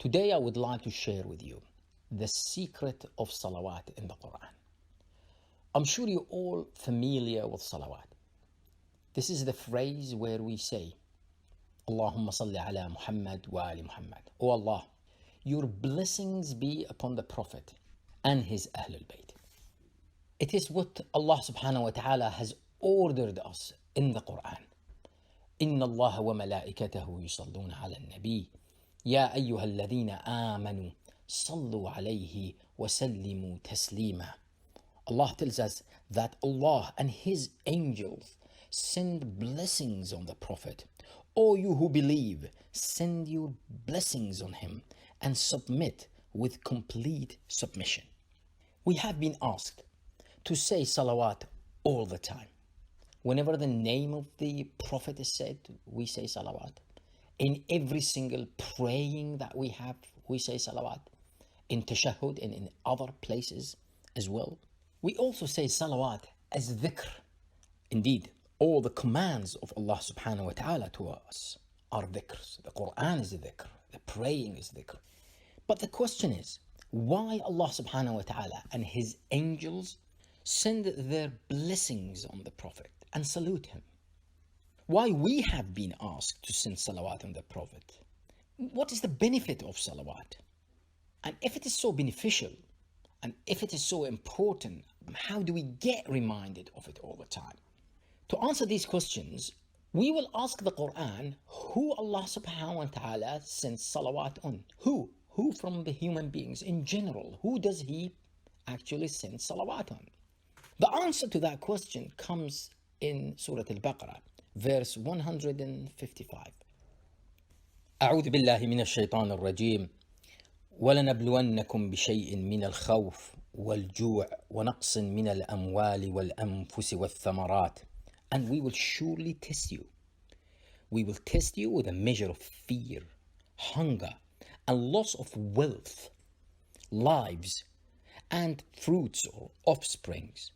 Today I would like to share with you the secret of salawat in the Quran. I'm sure you're all familiar with salawat. This is the phrase where we say, Allahumma salli ala Muhammad wa ali Muhammad. O Allah, your blessings be upon the Prophet and his Ahlul Bayt. It is what Allah subhanahu wa ta'ala has ordered us in the Quran. إن الله وملائكته يصلون على النبي يا أيها الذين آمنوا صلوا عليه وسلموا تسليما. Allah tells us that Allah and his angels send blessings on the Prophet. O you who believe, send your blessings on him and submit with complete submission. We have been asked to say salawat all the time. Whenever the name of the Prophet is said, we say salawat. In every single praying that we have, we say salawat. In tashahhud and in other places as well. We also say salawat as dhikr. Indeed, all the commands of Allah subhanahu wa ta'ala to us are dhikrs. The Quran is a dhikr. The praying is dhikr. But the question is, why Allah subhanahu wa ta'ala and his angels send their blessings on the Prophet and salute him? Why we have been asked to send salawat on the Prophet? What is the benefit of salawat? And if it is so beneficial, and if it is so important, how do we get reminded of it all the time? To answer these questions, we will ask the Quran who Allah subhanahu wa ta'ala sends salawat on. Who from the human beings in general, who does he actually send salawat on? The answer to that question comes in Surah AlBaqarah, verse 155. أعوذ بالله من الشيطان الرجيم ولنبلونكم بشيء من الخوف والجوع ونقص من الأموال والأنفس والثمرات. And we will surely test you. We will test you with a measure of fear, hunger, and loss of wealth, lives, and fruits or offsprings.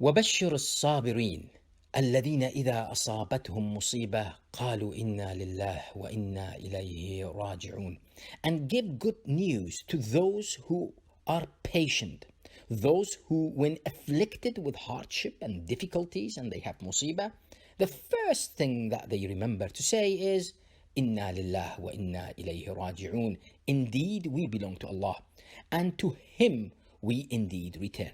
وبشر الصابرين الذين إذا أصابتهم مصيبة قالوا إنا لله وإنا إليه راجعون. And give good news to those who are patient, those who, when afflicted with hardship and difficulties and they have musibah, the first thing that they remember to say is إنا لله وإنا إليه راجعون. Indeed we belong to Allah and to him we indeed return.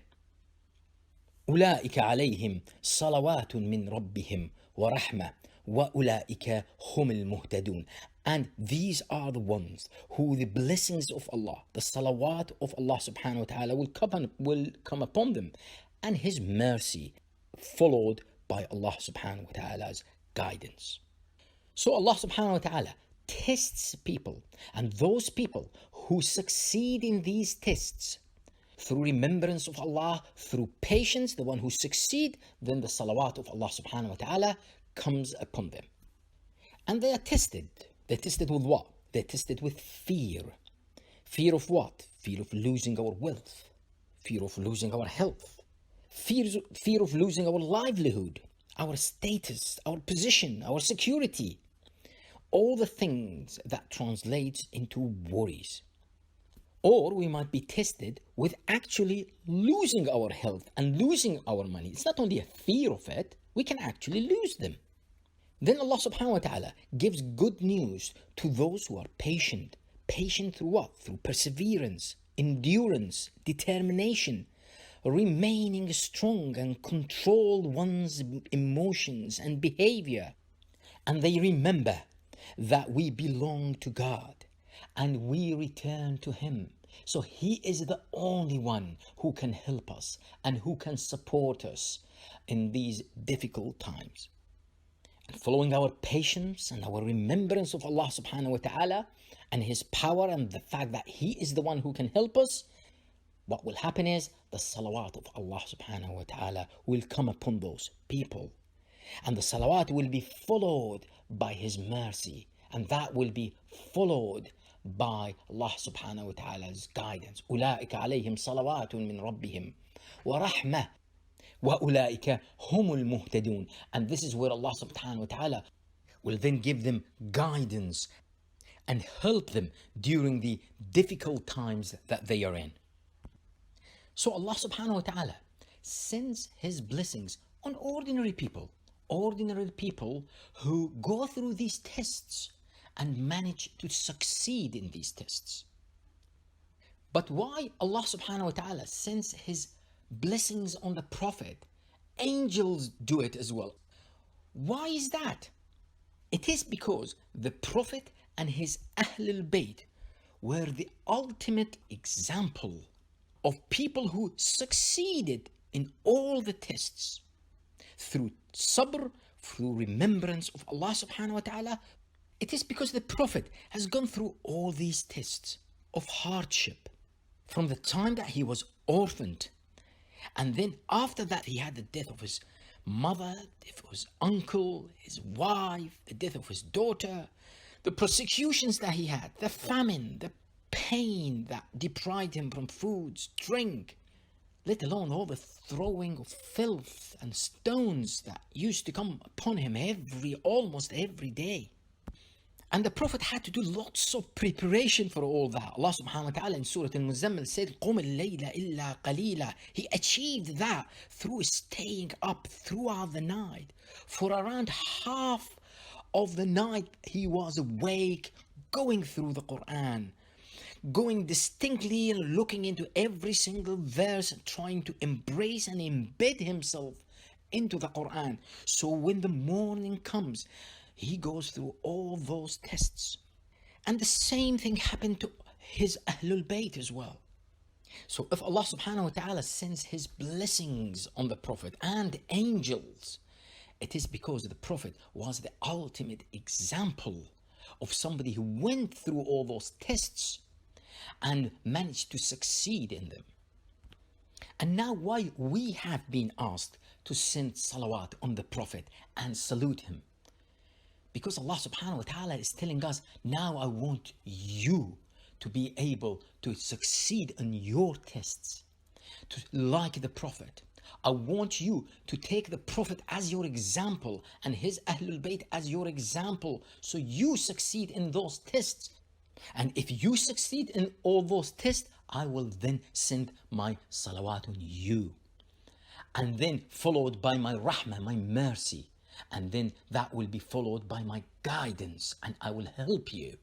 أولئك عليهم صلوات من ربهم ورحمة وأولئك هم المهتدون. And these are the ones who the blessings of Allah, the salawat of Allah subhanahu wa ta'ala will come upon them, and his mercy followed by Allah subhanahu wa ta'ala's guidance. So Allah subhanahu wa ta'ala tests people, and those people who succeed in these tests through remembrance of Allah, through patience, the one who succeed, then the salawat of Allah subhanahu wa ta'ala comes upon them. And they are tested. They're tested with what? They're tested with fear. Fear of what? Fear of losing our wealth. Fear of losing our health. Fear of losing our livelihood, our status, our position, our security. All the things that translates into worries. Or we might be tested with actually losing our health and losing our money. It's not only a fear of it, we can actually lose them. Then Allah subhanahu wa ta'ala gives good news to those who are patient. Patient through what? Through perseverance, endurance, determination, remaining strong and control one's emotions and behavior. And they remember that we belong to God and we return to him. So he is the only one who can help us and who can support us in these difficult times. And following our patience and our remembrance of Allah subhanahu wa ta'ala and his power and the fact that he is the one who can help us, what will happen is the salawat of Allah subhanahu wa ta'ala will come upon those people. And the salawat will be followed by his mercy, and that will be followed by Allah subhanahu wa ta'ala's guidance. أولئك عليهم صلوات من ربهم ورحمة وأولئك هم المهتدون. And this is where Allah subhanahu wa ta'ala will then give them guidance and help them during the difficult times that they are in. So Allah subhanahu wa ta'ala sends His blessings on ordinary people who go through these tests and manage to succeed in these tests. But why Allah subhanahu wa ta'ala sends His blessings on the Prophet? Angels do it as well. Why is that? It is because the Prophet and his Ahlul Bayt were the ultimate example of people who succeeded in all the tests through sabr, through remembrance of Allah subhanahu wa ta'ala. It is because the Prophet has gone through all these tests of hardship from the time that he was orphaned, and then after that he had the death of his mother, the death of his uncle, his wife, the death of his daughter, the persecutions that he had, the famine, the pain that deprived him from foods, drink, let alone all the throwing of filth and stones that used to come upon him almost every day. And the Prophet had to do lots of preparation for all that. Allah subhanahu wa ta'ala in Surah Al-Muzammil said, قُمِ اللَّيْلَ إِلَّا قَلِيلًا. He achieved that through staying up throughout the night. For around half of the night he was awake, going through the Quran, going distinctly and looking into every single verse and trying to embrace and embed himself into the Quran. So when the morning comes, he goes through all those tests. And the same thing happened to his Ahlul Bayt as well. So if Allah subhanahu wa ta'ala sends His blessings on the Prophet and angels, it is because the Prophet was the ultimate example of somebody who went through all those tests and managed to succeed in them. And now why we have been asked to send salawat on the Prophet and salute him? Because Allah subhanahu wa ta'ala is telling us, now I want you to be able to succeed in your tests, to like the Prophet. I want you to take the Prophet as your example and his Ahlul Bayt as your example, so you succeed in those tests. And if you succeed in all those tests, I will then send my salawat on you. And then followed by my rahmah, my mercy. And then that will be followed by my guidance, and I will help you.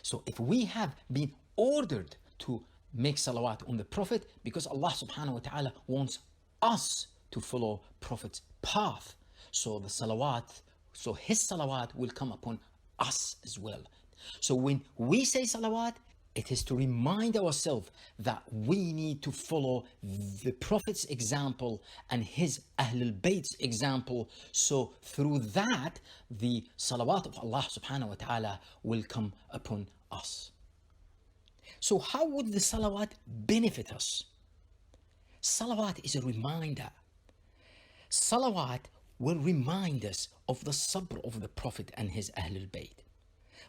So if we have been ordered to make salawat on the Prophet, because Allah subhanahu wa ta'ala wants us to follow Prophet's path, so the salawat, so his salawat will come upon us as well. So when we say salawat, it is to remind ourselves that we need to follow the Prophet's example and his Ahlul Bayt's example. So through that, the salawat of Allah subhanahu wa ta'ala will come upon us. So how would the salawat benefit us? Salawat is a reminder. Salawat will remind us of the sabr of the Prophet and his Ahlul Bayt.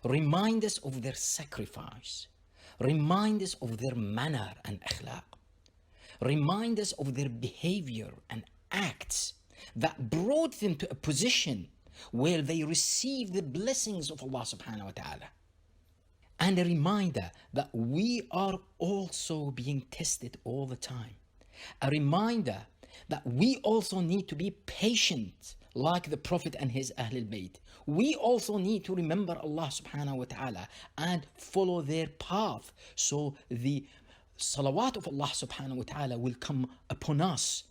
Remind us of their sacrifice. Remind us of their manner and akhlaq. Remind us of their behavior and acts that brought them to a position where they received the blessings of Allah subhanahu wa ta'ala. And a reminder that we are also being tested all the time. A reminder that we also need to be patient like the Prophet and his Ahlul Bayt. We also need to remember Allah subhanahu wa ta'ala and follow their path. So the salawat of Allah subhanahu wa ta'ala will come upon us,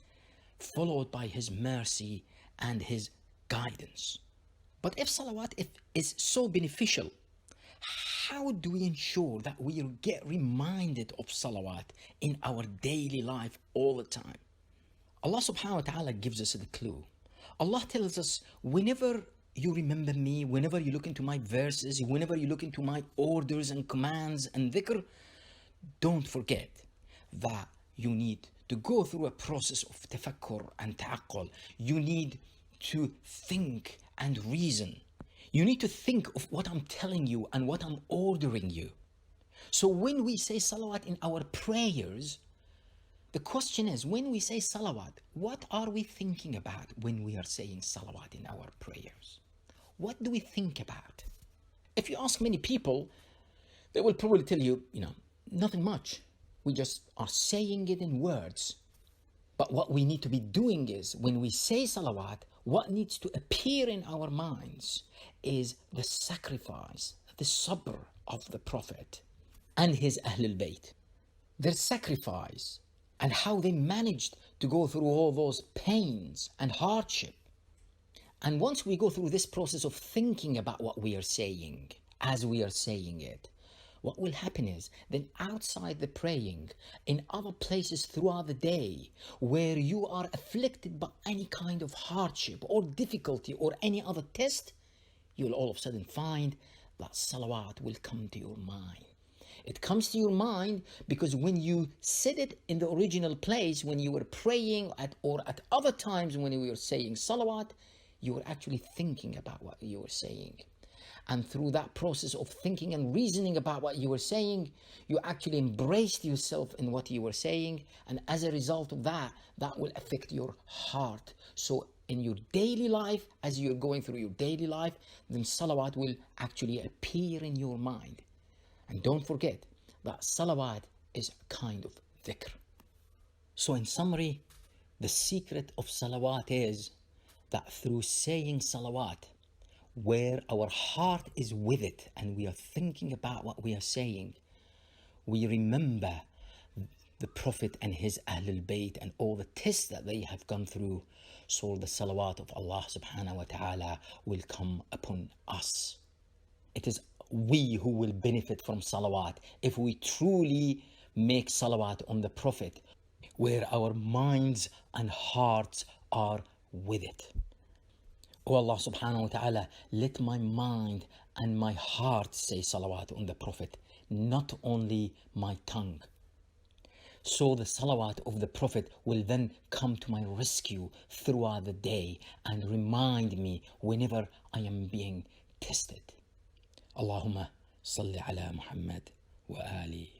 followed by his mercy and his guidance. But if salawat is so beneficial, how do we ensure that we get reminded of salawat in our daily life all the time? Allah subhanahu wa ta'ala gives us the clue. Allah tells us, whenever you remember me, whenever you look into my verses, whenever you look into my orders and commands and dhikr, don't forget that you need to go through a process of tafakkur and ta'aqqul. You need to think and reason. You need to think of what I'm telling you and what I'm ordering you. So when we say salawat in our prayers, the question is, when we say salawat, what are we thinking about when we are saying salawat in our prayers? What do we think about? If you ask many people, they will probably tell you, nothing much. We just are saying it in words. But what we need to be doing is, when we say salawat, what needs to appear in our minds is the sacrifice, the sabr of the Prophet and his Ahlul Bayt. Their sacrifice and how they managed to go through all those pains and hardship. And once we go through this process of thinking about what we are saying, as we are saying it, what will happen is, then outside the praying, in other places throughout the day, where you are afflicted by any kind of hardship or difficulty or any other test, you will all of a sudden find that salawat will come to your mind. It comes to your mind because when you said it in the original place, when you were praying or at other times when you were saying salawat, you were actually thinking about what you were saying. And through that process of thinking and reasoning about what you were saying, you actually embraced yourself in what you were saying. And as a result of that, that will affect your heart. So in your daily life, as you're going through your daily life, then salawat will actually appear in your mind. And don't forget that salawat is a kind of dhikr. So in summary, the secret of salawat is that through saying salawat, where our heart is with it and we are thinking about what we are saying, we remember the Prophet and his Ahlul Bayt and all the tests that they have gone through. So the salawat of Allah subhanahu wa ta'ala will come upon us. It is we who will benefit from salawat if we truly make salawat on the Prophet, where our minds and hearts are with it. Oh Allah subhanahu wa ta'ala, let my mind and my heart say salawat on the Prophet, not only my tongue. So the salawat of the Prophet will then come to my rescue throughout the day and remind me whenever I am being tested. Allahumma salli ala Muhammad wa ali